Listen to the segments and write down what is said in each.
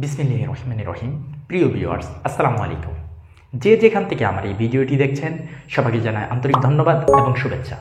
বিসমিল্লাহির রহমানির রহিম। প্রিয় ভিউয়ার্স, আসসালামু আলাইকুম। যে যেখান থেকে আমার এই ভিডিওটি দেখছেন সবাইকে জানাই আন্তরিক ধন্যবাদ এবং শুভেচ্ছা।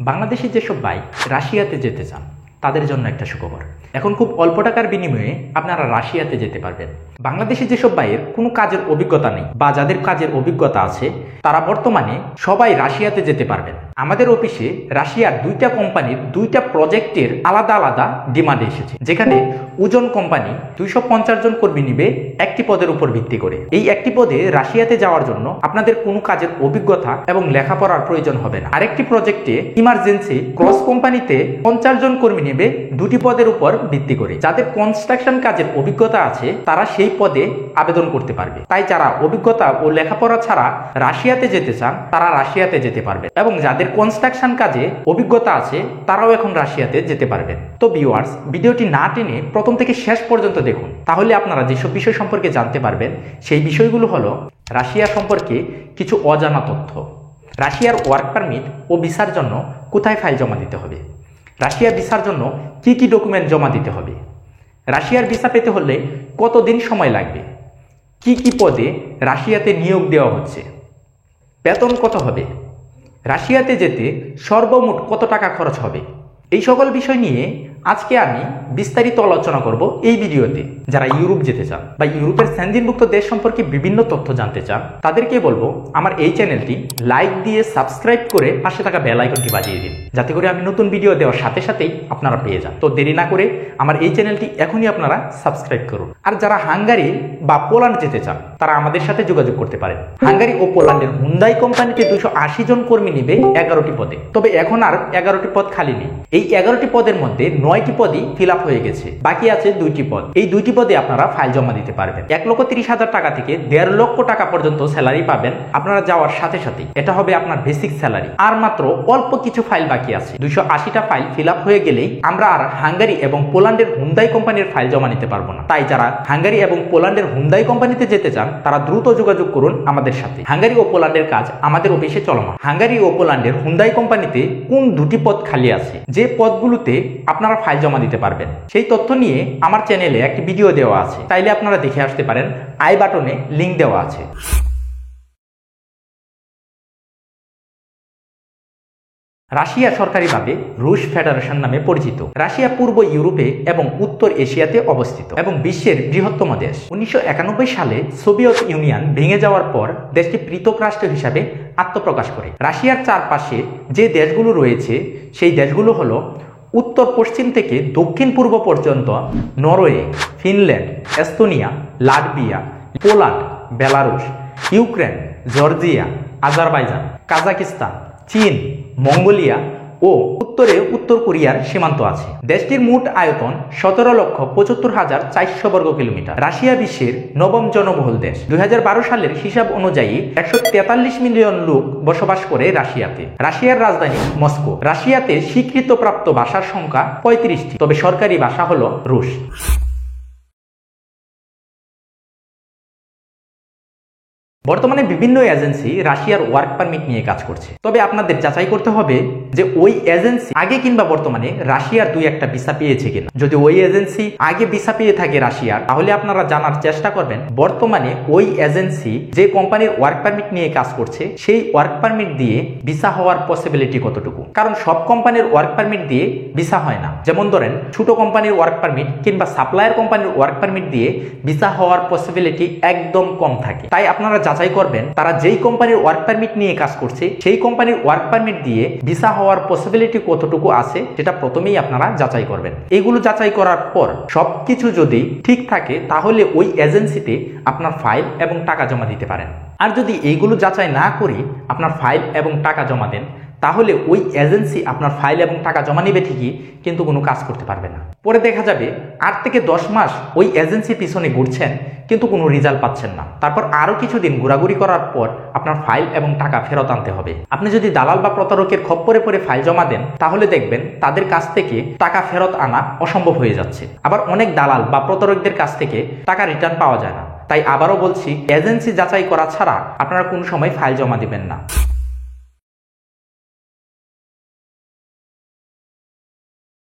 বাংলাদেশি যেসব বাইক রাশিয়াতে যেতে চান তাদের জন্য একটা সুখবর। এখন খুব অল্প টাকার বিনিময়ে আপনারা রাশিয়াতে যেতে পারবেন। বাংলাদেশি যেসব বাইয়ের কোনো কাজের অভিজ্ঞতা নেই বা যাদের কাজের অভিজ্ঞতা আছে তারা বর্তমানে সবাই রাশিয়াতে যেতে পারবেন। আমাদের অফিসে রাশিয়ার দুইটা কোম্পানির দুইটা প্রজেক্টের আলাদা আলাদা ডিমান্ড এসেছে, যেখানে ওজন কোম্পানি 250 জন কর্মী নিবে একটি পদের উপর ভিত্তি করে। এই একটি পদে রাশিয়াতে যাওয়ার জন্য আপনাদের কোনো কাজের অভিজ্ঞতা এবং লেখাপড়ার প্রয়োজন হবে না। আরেকটি প্রজেক্টে ইমার্জেন্সি ক্রস কোম্পানিতে 50 জন কর্মী নেবে দুটি পদের উপর ভিত্তি করে। যাদের কনস্ট্রাকশন কাজের অভিজ্ঞতা আছে তারা সেই পদে আবেদন করতে পারবে। তাই যারা অভিজ্ঞতা ও লেখাপড়া ছাড়া রাশিয়াতে যেতে চান তারা রাশিয়াতে যেতে পারবে, এবং যাদের কনস্ট্রাকশন কাজে অভিজ্ঞতা আছে তারাও এখন রাশিয়াতে যেতে পারবেন। তো ভিউয়ার্স, ভিডিওটি না টেনে প্রথম থেকে শেষ পর্যন্ত দেখুন, তাহলে আপনারা যেসব বিষয় সম্পর্কে জানতে পারবেন। সেই বিষয়গুলো হলো রাশিয়া সম্পর্কে কিছু অজানা তথ্য, রাশিয়ার ওয়ার্ক পারমিট ও ভিসার জন্য কোথায় ফাইল জমা দিতে হবে, রাশিয়া ভিসার জন্য কি কি ডকুমেন্ট জমা দিতে হবে, রাশিয়ার ভিসা পেতে হলে কতদিন সময় লাগবে, কি কি পদে রাশিয়াতে নিয়োগ দেওয়া হচ্ছে, বেতন কত হবে, রাশিয়াতে যেতে সর্বমোট কত টাকা খরচ হবে। এই সকল বিষয় নিয়ে আজকে আমি বিস্তারিত আলোচনা করব এই ভিডিওতে। যারা ইউরোপ যেতে চান বা ইউরোপের সেনজেনভুক্ত দেশ সম্পর্কে বিভিন্ন তথ্য জানতে চান তাদেরকে বলবো আমার এই চ্যানেলটি লাইক দিয়ে সাবস্ক্রাইব করে পাশে থাকা বেল আইকনটি বাজিয়ে দিন, যাতে করে আমি নতুন ভিডিও দেওয়ার সাথে সাথেই আপনারা পেয়ে যান। তো দেরি না করে আমার এই চ্যানেলটি এখনই আপনারা সাবস্ক্রাইব করুন। আর যারা হাঙ্গারি বা পোল্যান্ড যেতে চান তারা আমাদের সাথে যোগাযোগ করতে পারেন। হাঙ্গারি ও পোল্যান্ডের হুন্দাই কোম্পানিতে 280 জন কর্মী নেবে 11টি পদে। তবে এখন আর 11টি পদ খালি নেই। এই 11টি পদের মধ্যে 9টি পদই ফিল আপ হয়ে গেছে, বাকি আছে 2টি পদ। এই 2টি পদে আপনারা ফাইল জমা দিতে পারবেন। 1,30,000 টাকা থেকে 1.5 লক্ষ টাকা পর্যন্ত স্যালারি পাবেন আপনারা যাওয়ার সাথে সাথে। এটা হবে আপনার বেসিক স্যালারি। আর মাত্র অল্প কিছু ফাইল বাকি আছে। 280টা ফাইল ফিল আপ হয়ে গেলেই আমরা আর হাঙ্গারি এবং পোল্যান্ডের হুন্দাই কোম্পানির ফাইল জমা নিতে পারবো না। তাই যারা হাঙ্গারি এবং পোল্যান্ডের হুন্দাই কোম্পানিতে যেতে চান তারা দ্রুত যোগাযোগ করুন আমাদের সাথে। হাঙ্গারি ও পোল্যান্ডের কাজ আমাদের অফিসে চলমান। হাঙ্গারি ও পোল্যান্ডের হুন্দাই কোম্পানিতে কোন 2টি পদ খালি আছে, যে পদগুলোতে আপনারা ফাইল জমা দিতে পারবেন, সেই তথ্য নিয়ে আমার চ্যানেলে একটি ভিডিও দেওয়া আছে, চাইলে আপনারা দেখে আসতে পারেন। আই বাটনে লিংক দেওয়া আছে। রাশিয়া সরকারিভাবে রুশ ফেডারেশন নামে পরিচিত। রাশিয়া পূর্ব ইউরোপে এবং উত্তর এশিয়াতে অবস্থিত এবং বিশ্বের বৃহত্তম দেশ। 1991 সালে সোভিয়েত ইউনিয়ন ভেঙে যাওয়ার পর দেশটি পৃথক রাষ্ট্র হিসাবে আত্মপ্রকাশ করে। রাশিয়ার চারপাশে যে দেশগুলো রয়েছে সেই দেশগুলো হলো উত্তর পশ্চিম থেকে দক্ষিণ পূর্ব পর্যন্ত Norway, Finland, Estonia, Latvia, Poland, Belarus, Ukraine, Georgia, Azerbaijan, Kazakhstan, চীন, মঙ্গোলিয়া ও উত্তরে উত্তর কোরিয়ার সীমান্ত আছে। দেশটির মোট আয়তন 17,75,400 বর্গ কিলোমিটার। রাশিয়া বিশ্বের নবম জনবহুল দেশ। 2012 সালের হিসাব অনুযায়ী 143 মিলিয়ন লোক বসবাস করে রাশিয়াতে। রাশিয়ার রাজধানী মস্কো। রাশিয়াতে স্বীকৃতপ্রাপ্ত ভাষার সংখ্যা 35টি, তবে সরকারি ভাষা হলো রুশ। বর্তমানে বিভিন্ন এজেন্সি রাশিয়ার ওয়ার্ক পারমিট নিয়ে কাজ করছে, তবে আপনাদের যাচাই করতে হবে যে ওই এজেন্সি আগে কিংবা বর্তমানে রাশিয়ার 2-1টা ভিসা পেয়েছে কিনা। যদি ওই এজেন্সি আগে ভিসা পেয়ে থাকে রাশিয়ার, তাহলে আপনারা জানার চেষ্টা করবেন বর্তমানে ওই এজেন্সি যে কোম্পানির ওয়ার্ক পারমিট নিয়ে কাজ করছে সেই ওয়ার্ক পারমিট দিয়ে ভিসা হওয়ার পসিবিলিটি কতটুকু। কারণ সব কোম্পানির ওয়ার্ক পারমিট দিয়ে ভিসা হয় না। যেমন ধরেন ছোট কোম্পানির ওয়ার্ক পারমিট কিংবা সাপ্লায়ার কোম্পানির ওয়ার্ক পারমিট দিয়ে ভিসা হওয়ার পসিবিলিটি একদম কম থাকে। তাই আপনারা যাচাই করবেন তারা যেই কোম্পানির ওয়ার্ক পারমিট নিয়ে কাজ করছে সেই কোম্পানির ওয়ার্ক পারমিট দিয়ে ভিসা হওয়ার পসিবিলিটি কতটুকু আছে সেটা প্রথমেই আপনারা যাচাই করবেন। এগুলো যাচাই করার পর সবকিছু যদি ঠিক থাকে তাহলে ওই এজেন্সিতে আপনার ফাইল এবং টাকা জমা দিতে পারেন। আর যদি এইগুলো যাচাই না করে আপনার ফাইল এবং টাকা জমা দেন তাহলে ওই এজেন্সি আপনার ফাইল এবং টাকা জমা নেবে ঠিকই, কিন্তু কোনো কাজ করতে পারবে না। পরে দেখা যাবে 8 থেকে 10 মাস ওই এজেন্সির পিছনে ঘুরছেন কিন্তু কোনো রেজাল্ট পাচ্ছেন না। তারপর আরো কিছুদিন ঘোরাঘুরি করার পর আপনার ফাইল এবং টাকা ফেরত আনতে হবে। আপনি যদি দালাল বা প্রতারকের খপ্পরে পড়ে ফাইল জমা দেন তাহলে দেখবেন তাদের কাছ থেকে টাকা ফেরত আনা অসম্ভব হয়ে যাচ্ছে। আবার অনেক দালাল বা প্রতারকদের কাছ থেকে টাকা রিটার্ন পাওয়া যায় না। তাই আবারও বলছি, এজেন্সি যাচাই করা ছাড়া আপনারা কোনো সময় ফাইল জমা দিবেন না।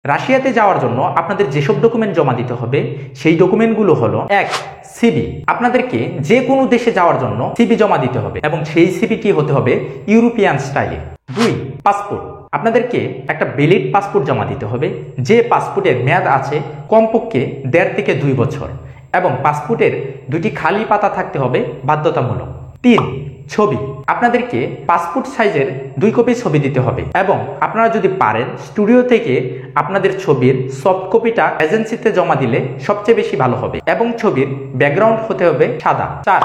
রাশিয়াতে যাওয়ার জন্য আপনাদের যেসব ডকুমেন্ট জমা দিতে হবে সেই ডকুমেন্টগুলো হলো: 1. সিভি। আপনাদেরকে যে কোনো দেশে যাওয়ার জন্য সিভি জমা দিতে হবে এবং সেই সিভিটি হতে হবে ইউরোপিয়ান স্টাইলে। 2, পাসপোর্ট। আপনাদেরকে একটা ভ্যালিড পাসপোর্ট জমা দিতে হবে, যে পাসপোর্টের মেয়াদ আছে কমপক্ষে 1.5 থেকে 2 বছর এবং পাসপোর্টের 2টি খালি পাতা থাকতে হবে বাধ্যতামূলক। 3, ছবি। আপনাদেরকে পাসপোর্ট সাইজের 2 কপি ছবি দিতে হবে এবং আপনারা যদি পারেন স্টুডিও থেকে আপনাদের ছবির সফট কপিটা এজেন্সিতে জমা দিলে সবচেয়ে বেশি ভালো হবে এবং ছবির ব্যাকগ্রাউন্ড হতে হবে সাদা। 4,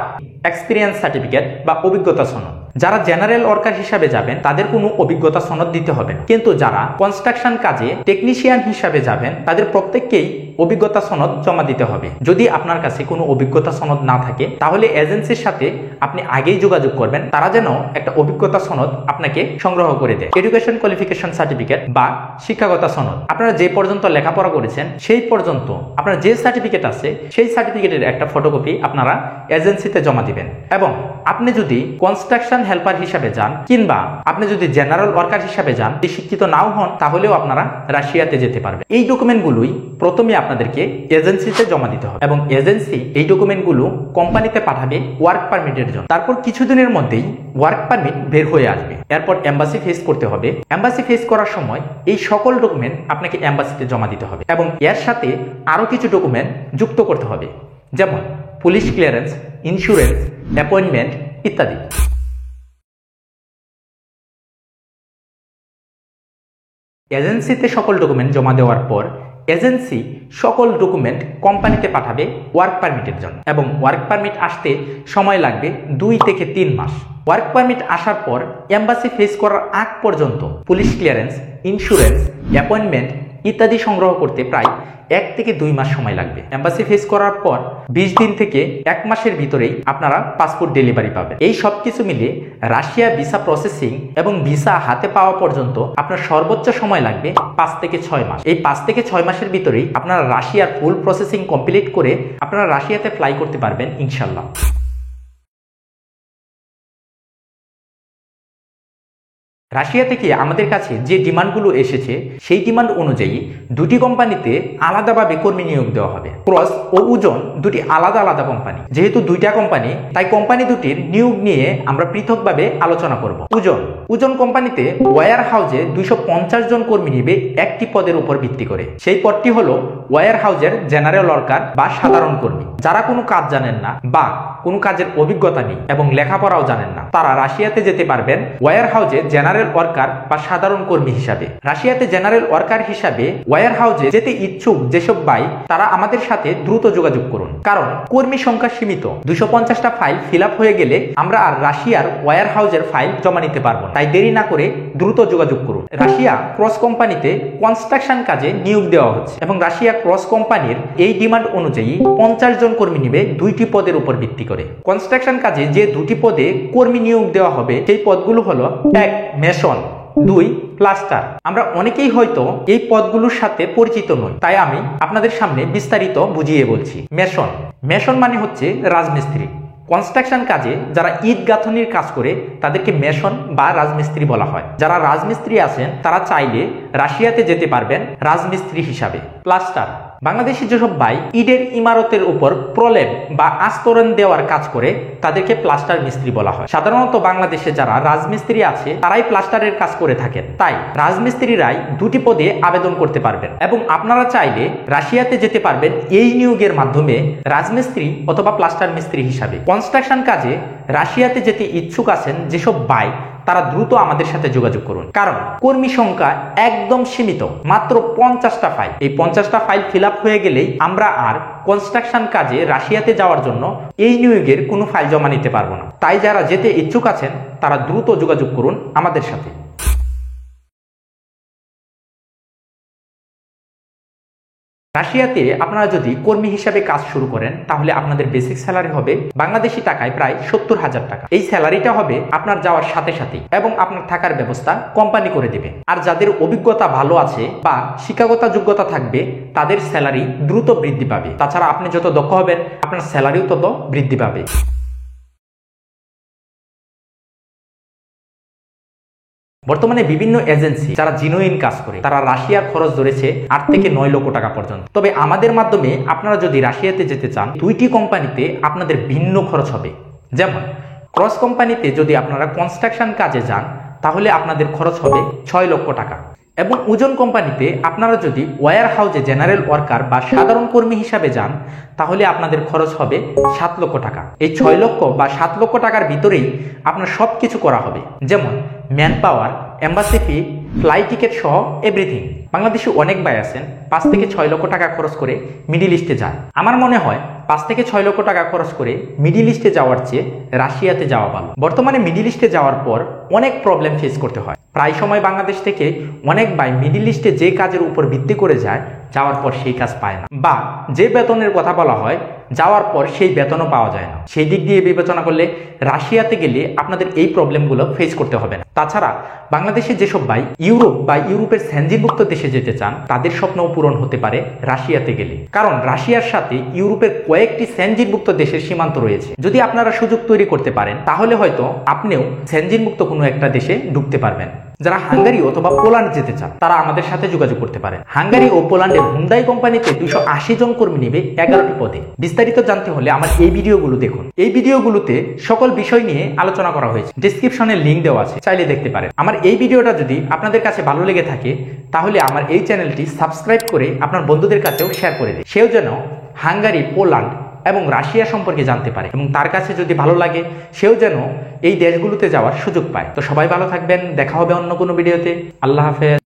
এক্সপিরিয়েন্স সার্টিফিকেট বা অভিজ্ঞতা সনদ। যারা জেনারেল ওয়ার্কার হিসাবে যাবেন তাদের কোনো অভিজ্ঞতা সনদ দিতে হবে না, কিন্তু যারা কনস্ট্রাকশন কাজে টেকনিশিয়ান হিসাবে যাবেন তাদের প্রত্যেককেই অভিজ্ঞতা সনদ জমা দিতে হবে। যদি আপনার কাছে কোনো অভিজ্ঞতা সনদ না থাকে তাহলে এজেন্সির সাথে আপনি আগেই যোগাযোগ করবেন, তারা যেন একটা অভিজ্ঞতা সনদ আপনাকে সংগ্রহ করে দেয়। এডুকেশন কোয়ালিফিকেশন সার্টিফিকেট বা শিক্ষাগত সনদ। আপনারা যে পর্যন্ত লেখাপড়া করেছেন সেই পর্যন্ত আপনার যে সার্টিফিকেট আছে সেই সার্টিফিকেটের একটা ফটোকপি আপনারা এজেন্সিতে জমা দিবেন। এবং আপনি যদি কনস্ট্রাকশন হেল্পার হিসাবে যান কিংবা আপনি যদি জেনারেল ওয়ার্কার হিসাবে যান, যদি শিক্ষিত নাও হন তাহলেও আপনারা রাশিয়াতে যেতে পারবেন। এই ডকুমেন্টগুলোই প্রথমে আপনাদেরকে এজেন্সিতে জমা দিতে হবে এবং এজেন্সি এই ডকুমেন্টগুলো কোম্পানিতে পাঠাবে ওয়ার্ক পারমিটের জন্য। তারপর কিছুদিনের মধ্যেই ওয়ার্ক পারমিট বের হয়ে আসবে। এরপর এম্বাসি ফেস করতে হবে। এম্বাসি ফেস করার সময় এই সকল ডকুমেন্ট আপনাকে এম্বাসিতে জমা দিতে হবে এবং এর সাথে আরো কিছু ডকুমেন্ট যুক্ত করতে হবে, যেমন পুলিশ ক্লিয়ারেন্স, ইন্স্যুরেন্স, অ্যাপয়েন্টমেন্ট ইত্যাদি। এজেন্সিতে সকল ডকুমেন্ট জমা দেওয়ার পর এজেন্সি সকল ডকুমেন্ট কোম্পানিতে পাঠাবে ওয়ার্ক পারমিটের জন্য এবং ওয়ার্ক পারমিট আসতে সময় লাগবে 2 থেকে 3 মাস। ওয়ার্ক পারমিট আসার পর এম্বাসি ফেস করার আগ পর্যন্ত পুলিশ ক্লিয়ারেন্স, ইন্স্যুরেন্স, অ্যাপয়েন্টমেন্ট ইত্যাদি সংগ্রহ করতে প্রায় 1 থেকে 2 মাস সময় লাগবে। এম্বাসি ফেস করার পর 20 দিন থেকে 1 মাসের ভিতরেই আপনারা পাসপোর্ট ডেলিভারি পাবেন। এই সব কিছু মিলে রাশিয়া ভিসা প্রসেসিং এবং ভিসা হাতে পাওয়া পর্যন্ত আপনার সর্বোচ্চ সময় লাগবে 5 থেকে 6 মাস। এই 5 থেকে 6 মাসের ভিতরেই আপনারা রাশিয়ার ফুল প্রসেসিং কমপ্লিট করে আপনারা রাশিয়াতে ফ্লাই করতে পারবেন ইনশাল্লাহ। রাশিয়া থেকে আমাদের কাছে যে ডিমান্ডগুলো এসেছে সেই ডিমান্ড অনুযায়ী 2টি কোম্পানিতে আলাদাভাবে কর্মী নিয়োগ দেওয়া হবে। ক্রস ও ওজন 2টি আলাদা আলাদা কোম্পানি। যেহেতু 2টা কোম্পানি তাই কোম্পানি দুটির নিয়োগ নিয়ে আমরা পৃথকভাবে আলোচনা করব। ওজন কোম্পানিতে ওয়্যার হাউজে 250 জন কর্মী নিবে একটি পদের উপর ভিত্তি করে। সেই পদটি হলো ওয়্যার হাউজের জেনারেল ওয়ার্কার বা সাধারণ কর্মী। যারা কোনো কাজ জানেন না বা কোনো কাজের অভিজ্ঞতা নেই এবং লেখাপড়াও জানেন না তারা রাশিয়াতে যেতে পারবেন ওয়্যার হাউজে জেনারেল ওয়ার্কার বা সাধারণ কর্মী হিসাবে। রাশিয়াতে জেনারেল ওয়ার্কার হিসাবে ওয়্যার হাউজে যেতে ইচ্ছুক যেসব ভাই তারা আমাদের সাথে দ্রুত যোগাযোগ করুন, কারণ কর্মী সংখ্যা সীমিত। 250টা ফাইল ফিল আপ হয়ে গেলে আমরা আর রাশিয়ার ওয়্যার হাউজের ফাইল জমা নিতে পারবো না, তাই দেরি না করে দ্রুত যোগাযোগ করুন। রাশিয়া ক্রস কোম্পানিতে কনস্ট্রাকশন কাজে নিয়োগ দেওয়া হচ্ছে এবং রাশিয়া ক্রস কোম্পানির এই ডিমান্ড অনুযায়ী 50 জন কর্মী নিবে 2টি পদের উপর ভিত্তি করে। কনস্ট্রাকশন কাজে যে 2টি পদে কর্মী নিয়োগ দেওয়া হবে সেই পদগুলো হলো 1 মেসন, 2 প্লাস্টার। আমরা অনেকেই হয়তো এই পদগুলোর সাথে পরিচিত নই, তাই আমি আপনাদের সামনে বিস্তারিত বুঝিয়ে বলছি। মেসন মানে হচ্ছে রাজমিস্ত্রি। কনস্ট্রাকশন কাজে যারা ইট গাঁথনির কাজ করে তাদেরকে মেসন বা রাজমিস্ত্রি বলা হয়। যারা রাজমিস্ত্রি আছেন তারা চাইলে রাশিয়াতে যেতে পারবেন রাজমিস্ত্রি হিসাবে। প্লাস্টার, বাংলাদেশি যেসব ভাই ইটের ইমারতের উপর প্রলেপ বা আস্তরণ দেওয়ার কাজ করে তাদেরকে প্লাস্টার মিস্ত্রি বলা হয়। সাধারণত বাংলাদেশে যারা রাজমিস্ত্রি আছে তারাই প্লাস্টারের কাজ করে থাকেন, তাই রাজমিস্ত্রিরাই 2টি পদে আবেদন করতে পারবেন এবং আপনারা চাইলে রাশিয়াতে যেতে পারবেন এই নিয়োগের মাধ্যমে রাজমিস্ত্রি অথবা প্লাস্টার মিস্ত্রি হিসাবে। কনস্ট্রাকশন কাজে রাশিয়াতে যেতে ইচ্ছুক আছেন যেসব ভাই তারা দ্রুত আমাদের সাথে যোগাযোগ করুন, কারণ কর্মী সংখ্যা একদম সীমিত, মাত্র 50টা ফাইল। এই 50টা ফাইল ফিল আপ হয়ে গেলেই আমরা আর কনস্ট্রাকশন কাজে রাশিয়াতে যাওয়ার জন্য এই নিয়োগের কোনো ফাইল জমা নিতে পারবো না। তাই যারা যেতে ইচ্ছুক আছেন তারা দ্রুত যোগাযোগ করুন আমাদের সাথে। রাশিয়াতে আপনারা যদি কর্মী হিসাবে কাজ শুরু করেন তাহলে আপনাদের বেসিক স্যালারি হবে বাংলাদেশি টাকায় প্রায় 70,000 টাকা। এই স্যালারিটা হবে আপনার যাওয়ার সাথে সাথে এবং আপনার থাকার ব্যবস্থা কোম্পানি করে দেবে। আর যাদের অভিজ্ঞতা ভালো আছে বা শিক্ষাগত যোগ্যতা থাকবে তাদের স্যালারি দ্রুত বৃদ্ধি পাবে। তাছাড়া আপনি যত দক্ষ হবেন আপনার স্যালারিও তত বৃদ্ধি পাবে। বর্তমানে বিভিন্ন এজেন্সি যারা জিনুইন কাজ করে তারা রাশিয়ার খরচ ধরেছে 8 থেকে 9 লক্ষ টাকা পর্যন্ত। তবে আমাদের মাধ্যমে আপনারা যদি রাশিয়াতে যেতে চান, দুইটি কোম্পানিতে আপনাদের ভিন্ন খরচ হবে। যেমন ক্রস কোম্পানিতে যদি আপনারা কনস্ট্রাকশন কাজে যান তাহলে আপনাদের খরচ হবে 6 লক্ষ টাকা, এবং ওজন কোম্পানিতে আপনারা যদি ওয়্যার হাউসে জেনারেল ওয়ার্কার বা সাধারণ কর্মী হিসাবে যান তাহলে আপনাদের খরচ হবে 7 লক্ষ টাকা। এই 6 লক্ষ বা 7 লক্ষ টাকার ভিতরেই আপনার সব কিছু করা হবে, যেমন ম্যান পাওয়ার, এম্বাসি ফি, ফ্লাইট টিকিট সহ এভরিথিং। বাংলাদেশে অনেক ভাই আছেন 5 থেকে 6 লক্ষ টাকা খরচ করে মিডিল ইস্টে যায়। আমার মনে হয় 5 থেকে 6 লক্ষ টাকা খরচ করে মিডিল ইস্টে যাওয়ার চেয়ে রাশিয়াতে যাওয়া ভালো। বর্তমানে মিডিল ইস্টে যাওয়ার পর অনেক প্রবলেম ফেস করতে হয়। প্রায় সময় বাংলাদেশ থেকে অনেক ভাই মিডিল ইস্টে যে কাজের উপর ভিত্তি করে যায়, যাওয়ার পর সেই কাজ পায় না, বা যে বেতনের কথা বলা হয় যাওয়ার পর সেই বেতনও পাওয়া যায় না। সেই দিক দিয়ে বিবেচনা করলে রাশিয়াতে গেলে আপনাদের এই প্রবলেমগুলো ফেস করতে হবে না। তাছাড়া বাংলাদেশে যেসব ভাই ইউরোপ বা ইউরোপের সেনজিনভুক্ত দেশে যেতে চান তাদের স্বপ্নও পূরণ হতে পারে রাশিয়াতে গেলে, কারণ রাশিয়ার সাথে ইউরোপের কয়েকটি সেনজিনভুক্ত দেশের সীমান্ত রয়েছে। যদি আপনারা সুযোগ তৈরি করতে পারেন তাহলে হয়তো আপনিও সেনজিনভুক্ত কোনো একটা দেশে ঢুকতে পারবেন। যারা হাঙ্গারি অথবা পোল্যান্ড যেতে চান তারা আমাদের সাথে যোগাযোগ করতে পারেন। হাঙ্গারি ও পোল্যান্ডের হুন্ডাই কোম্পানিতে 280 জন কর্মী নেবে 11টি পদে। বিস্তারিত জানতে হলে আমার এই ভিডিওগুলো দেখুন। এই ভিডিওগুলোতে সকল বিষয় নিয়ে আলোচনা করা হয়েছে, ডেসক্রিপশনে লিংক দেওয়া আছে, চাইলে দেখতে পারেন। আমার এই ভিডিওটা যদি আপনাদের কাছে ভালো লেগে থাকে তাহলে আমার এই চ্যানেলটি সাবস্ক্রাইব করে আপনার বন্ধুদের কাছেও শেয়ার করে দিন, সেও যেন হাঙ্গারি, পোল্যান্ড এবং রাশিয়া সম্পর্কে জানতে পারে, এবং তার কাছে যদি ভালো লাগে সেও যেন এই দেশগুলোতে যাওয়ার সুযোগ পায়। তো সবাই ভালো থাকবেন, দেখা হবে অন্য কোনো ভিডিওতে। আল্লাহ হাফেজ।